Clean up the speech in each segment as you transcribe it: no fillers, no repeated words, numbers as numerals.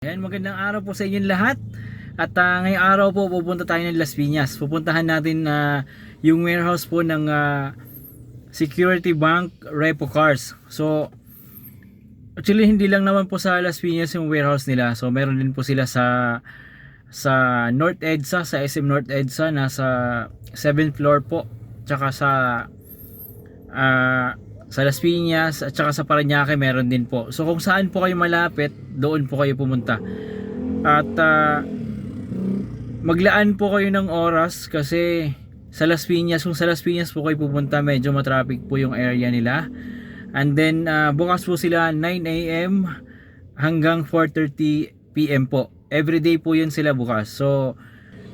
Ayan, magandang araw po sa inyong lahat. At ngayong araw po pupunta tayo ng Las Piñas. Pupuntahan natin yung warehouse po ng Security Bank Repo Cars. So actually hindi lang naman po sa Las Piñas yung warehouse nila. So meron din po sila sa North EDSA, sa SM North EDSA, nasa 7th floor po. Tsaka sa Las Piñas at saka sa Parañaque meron din po. So kung saan po kayo malapit, doon po kayo pumunta. At maglaan po kayo ng oras kasi sa Las Piñas, kung sa Las Piñas po kayo pupunta, medyo matraffic po yung area nila. And then bukas po sila 9 AM hanggang 4:30 PM po. Everyday po yun sila bukas. So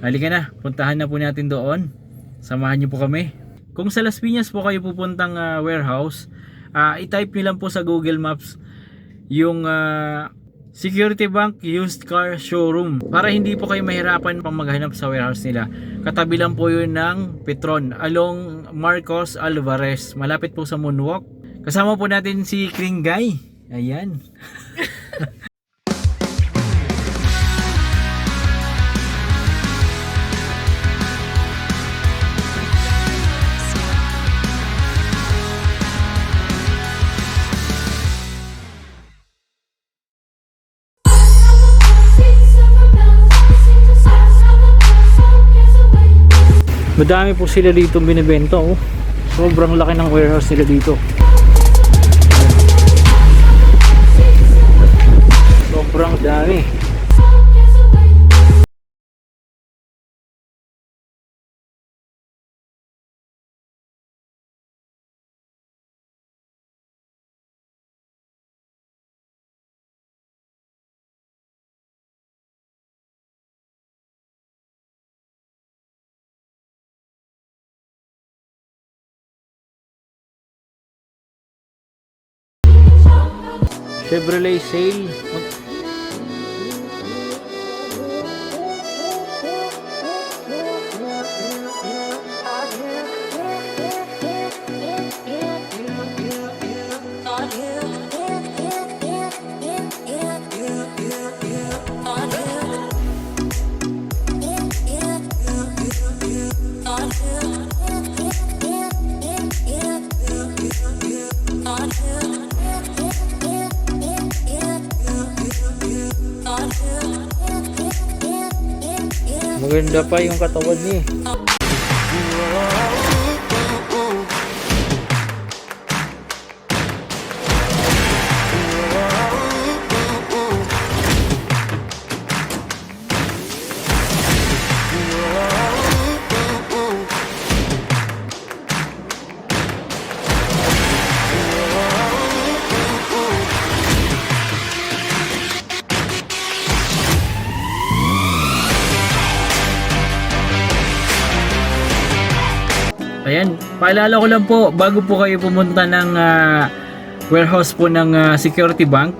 halika na, puntahan na po natin doon. Samahan niyo po kami. Kung sa Las Piñas po kayo pupuntang warehouse, i-type nyo lang po sa Google Maps yung Security Bank Used Car Showroom para hindi po kayo mahirapan pang maghanap sa warehouse nila. Katabi lang po yun ng Petron along Marcos Alvarez, malapit po sa Moonwalk. Kasama po natin si Kringay. Ayan. Madami po sila dito binibenta, oh. Sobrang laki ng warehouse nila dito. Sobrang dami. Chevrolet sale. Maganda pa yung katawan niya. Ayan, paalala ko lang po, bago po kayo pumunta ng warehouse po ng Security Bank,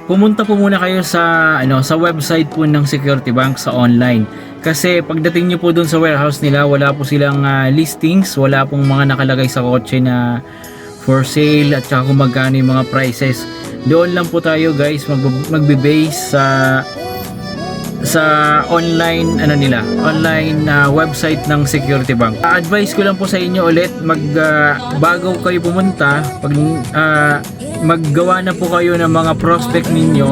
pumunta po muna kayo sa website po ng Security Bank sa online. Kasi pagdating nyo po dun sa warehouse nila, wala po silang listings, wala pong mga nakalagay sa kotse na for sale at saka kung magkano yung mga prices. Doon lang po tayo guys magbe-base sa online online website ng Security Bank. Advice ko lang po sa inyo ulit, bago kayo pumunta, maggawa na po kayo ng mga prospect ninyo,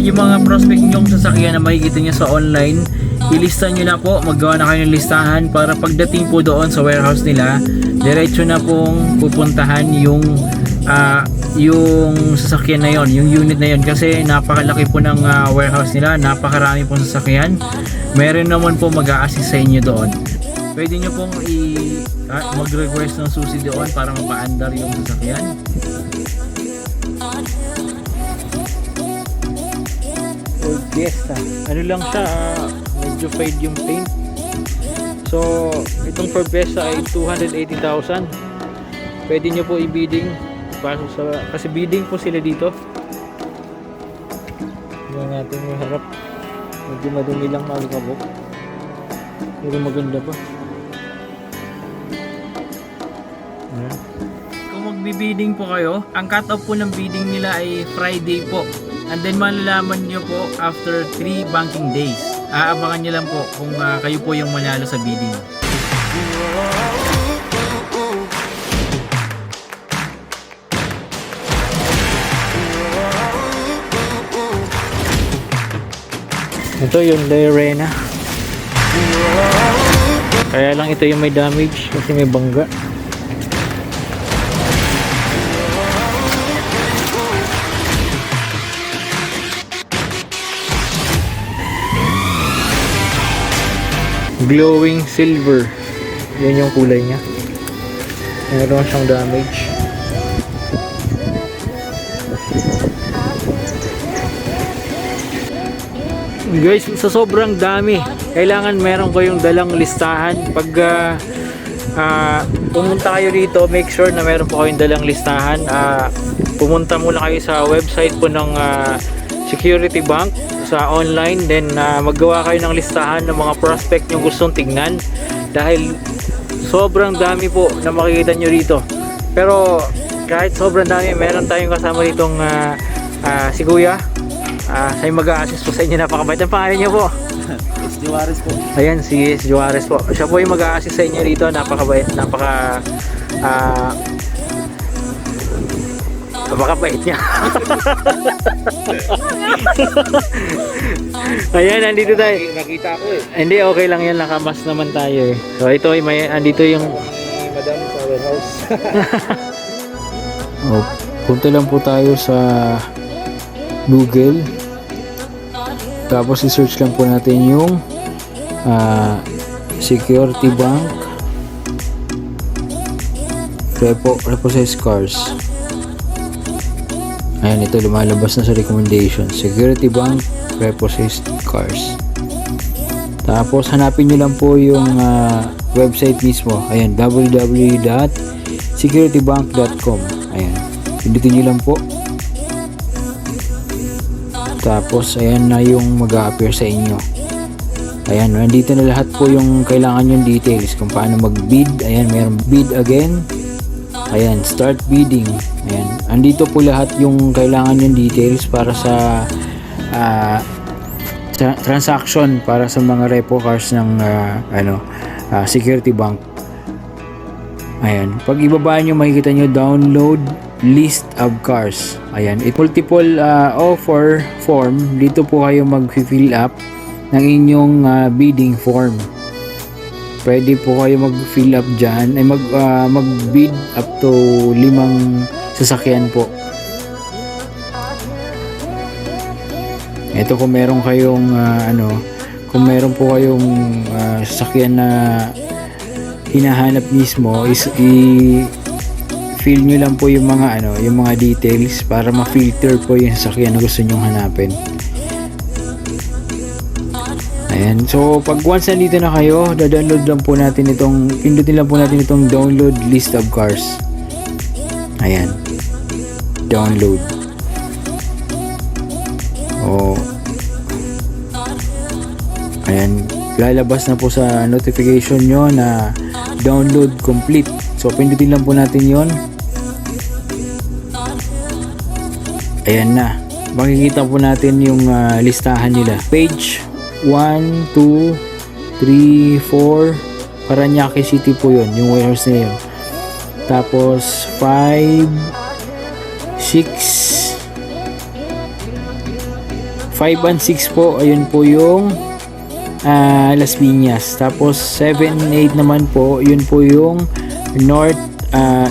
yung mga prospect ninyong sasakyan na makikita niyo sa online, ilista niyo na po, maggawa na kayo ng listahan para pagdating po doon sa warehouse nila, diretso na pong pupuntahan yung sasakyan na yon, yung unit na yon, kasi napakalaki po ng warehouse nila, napakarami pong sasakyan. Meron naman po mag-a-assist sa inyo doon. Pwede nyo pong mag-request ng susi doon para mapaandar yung sasakyan. Old Fiesta, ano lang siya, medyo fade yung paint. So itong Ford Fiesta ay 280,000. Pwede nyo po i-bidding kasi bidding po sila dito. Tingnan natin yung harap, medyo madumi lang, malikabok, pero maganda pa. Kung magbi-bidding po kayo, ang cut off po ng bidding nila ay Friday po. And then malalaman nyo po after 3 banking days. Aabangan nyo lang po kung kayo po yung manalo sa bidding. Ito yung Lorena. Kaya lang ito yung may damage kasi may bangga. Glowing silver. Yan yung kulay niya. Meron siyang damage. Guys, sa sobrang dami, kailangan meron kayong dalang listahan. Pag pumunta kayo dito, make sure na meron po kayong dalang listahan. Pumunta muna kayo sa website po ng Security Bank sa online, then maggawa kayo ng listahan ng mga prospect nyo gustong tignan, dahil sobrang dami po na makikita nyo rito. Pero kahit sobrang dami, meron tayong kasama ditong si Kuya. Siya mag-a-assist po sa inyo, napakabait. Ang pangalan niyo po? S. Juarez po. Ayan, si Juarez po. Siya po yung mag-a-assist sa inyo rito. Napakabait, napakabait niya. Ayan, nandito tayo. Nakita ko eh. Hindi, okay lang yan. Nakamas naman tayo eh. So ito, andito yung Ni Madam sa warehouse. punta lang po tayo sa Google. Tapos i-search lang po natin yung Security Bank Repossessed Cars. Ayan, ito lumalabas na sa recommendation. Security Bank Repossessed Cars. Tapos hanapin nyo lang po yung website mismo. Ayan, www.securitybank.com. Ayan, pindutin nyo lang po. Tapos ayan na yung mag-a-appear sa inyo. Ayan, nandito na lahat po yung kailangan yung details kung paano mag-bid. Ayan, mayroong bid again. Ayan, start bidding. Ayan, andito po lahat yung kailangan yung details para sa transaction para sa mga repo cars ng Security Bank. Ayan, pag ibaba nyo, makikita nyo download list of cars. Ayan, multiple offer form. Dito po kayo mag-fill up ng inyong bidding form. Pwede po kayo mag-fill up dyan, ay mag-bid up to 5 sasakyan po. Ito, kung meron kayong kung meron po kayong sasakyan na hinahanap mismo, fill nyo lang po yung mga yung mga details para ma-filter po yung sasakyan na gusto nyong hanapin. Ayan, so pag once nandito na kayo, da-download lang po natin pindutin lang po natin itong download list of cars. Ayan, download. Ayan, lalabas na po sa notification nyo na download complete. So pindutin lang po natin yon. Ayan na, makikita po natin yung listahan nila. Page 1, 2, 3, 4 Parañaque City po yun, yung warehouse na yun. Tapos 5, 6 and 6 po, ayun po yung Las Piñas. Tapos 7, 8 naman po, yun po yung North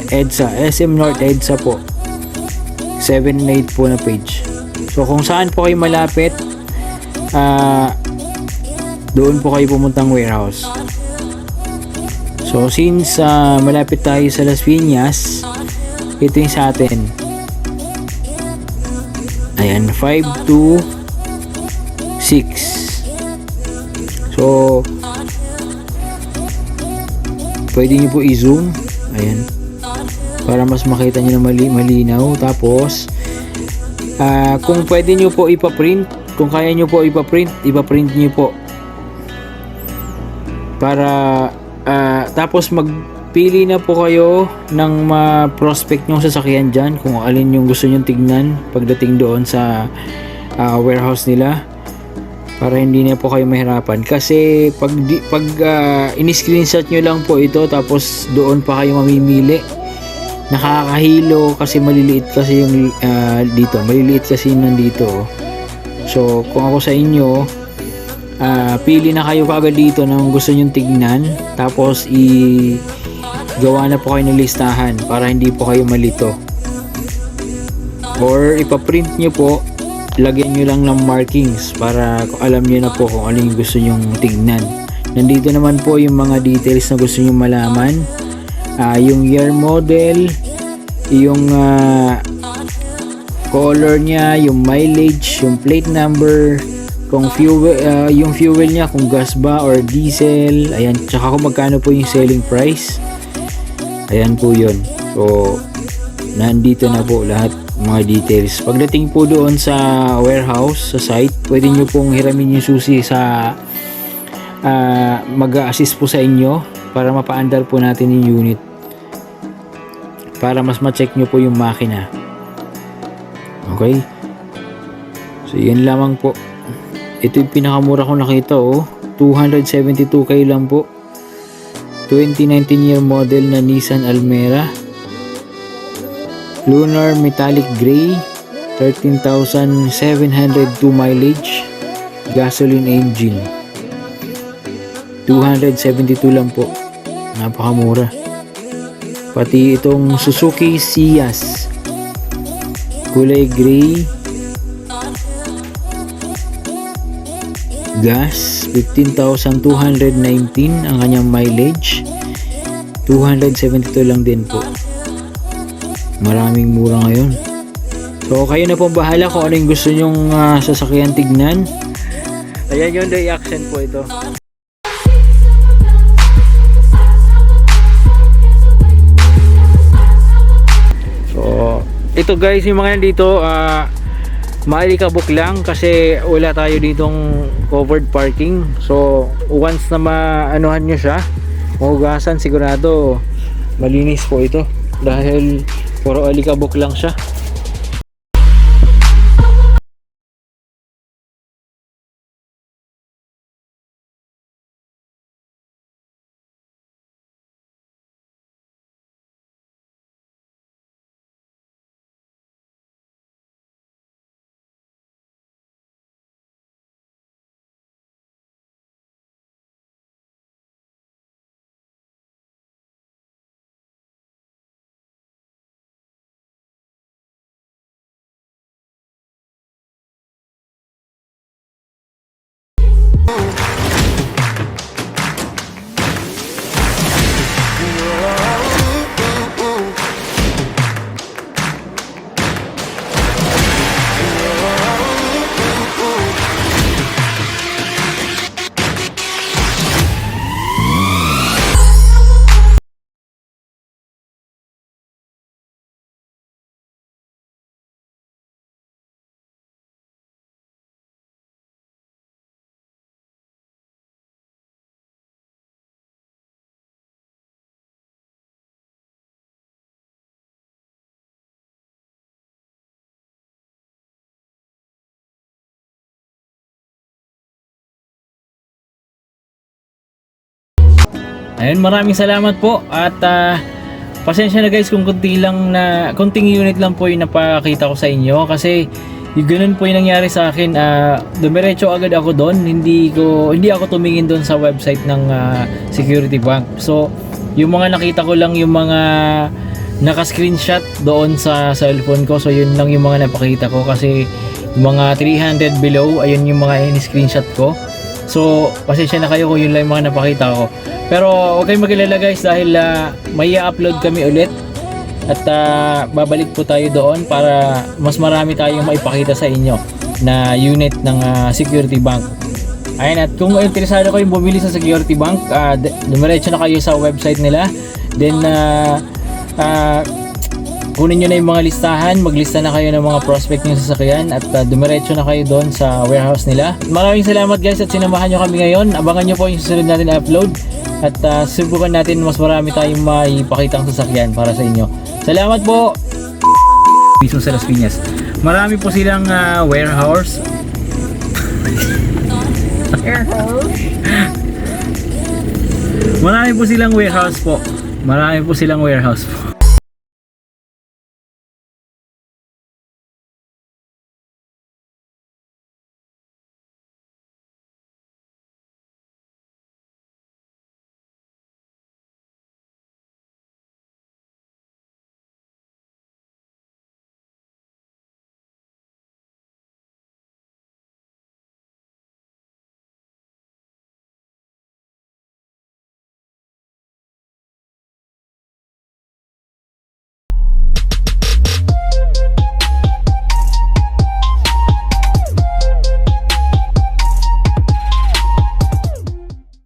EDSA, SM North EDSA po. 7 and 8 po na page. So kung saan po kayo malapit, doon po kayo pumuntang warehouse. So since malapit tayo sa Las Piñas, ito yung sa atin. Ayan, 5 to 6. So pwede nyo po i-zoom. Ayan, para mas makita nyo na malinaw. Tapos kung pwede nyo po ipaprint, kung kaya nyo po ipaprint nyo po para tapos magpili na po kayo ng prospect nyong sasakyan dyan, kung alin yung gusto nyong tignan pagdating doon sa warehouse nila para hindi na po kayo mahirapan. Kasi pag in-screenshot nyo lang po ito tapos doon pa kayo mamimili, nakakahilo kasi maliliit kasi yung dito, maliliit kasi yung nandito. So kung ako sa inyo, pili na kayo kaagad dito ng gusto nyong tignan, tapos gawa na po kayo ng listahan para hindi po kayo malito, or ipaprint nyo po, lagyan nyo lang ng markings para alam nyo na po kung ano yung gusto nyong tignan. Nandito naman po yung mga details na gusto nyong malaman, yung year model, yung color nya, yung mileage, yung plate number, kung fuel, yung fuel nya kung gas ba or diesel, ayan, tsaka kung magkano po yung selling price. Ayan po yun. So nandito na po lahat mga details. Pagdating po doon sa warehouse, sa site, pwede nyo pong hiramin yung susi sa mag-a-assist po sa inyo para mapaandar po natin yung unit para mas ma-check nyo po yung makina. Okay, so yan lamang po. Ito yung pinakamura kong nakita, 272k lang po. 2019 year model na Nissan Almera, Lunar Metallic Gray, 13,702 mileage, gasoline engine. 272 lang po, napakamura. Pati itong Suzuki Ciaz, kulay gray, gas, 15,219 ang kanyang mileage, 272 lang din po. Maraming mura ngayon. So kayo na pong bahala kung ano yung gusto nyong sasakyan tignan. Ayan yung day accent po ito. So ito guys, yung mga nandito maalikabok lang kasi wala tayo ditong covered parking. So once na maanuhan nyo siya, mahugasan, sigurado malinis po ito dahil puro alikabok lang siya. Ayun, maraming salamat po at pasensya na guys kung konting unit lang po yung napakita ko sa inyo kasi yung ganun po yung nangyari sa akin. Dumiretso agad ako doon, hindi ako tumingin doon sa website ng Security Bank. So yung mga nakita ko lang yung mga naka-screenshot doon sa cellphone ko, so yun lang yung mga napakita ko kasi yung mga 300 below, ayun yung mga in-screenshot ko. So pasensya na kayo kung yun lang yung mga napakita ko. Pero huwag kayong mag-alala guys dahil may i-upload kami ulit at babalik po tayo doon para mas marami tayong maipakita sa inyo na unit ng Security Bank. Ayun, at kung interesado kayong bumili sa Security Bank, dumiretso na kayo sa website nila. Then kunin nyo na yung mga listahan, maglista na kayo ng mga prospect nyo sa sasakyan at dumiretso na kayo doon sa warehouse nila. Maraming salamat guys at sinamahan nyo kami ngayon. Abangan nyo po yung susunod natin na upload at subukan natin mas marami tayong maipakitang sasakyan para sa inyo. Salamat po! Mismo sa Las Piñas. Marami po silang warehouse. Marami po silang warehouse po. Marami po silang warehouse po.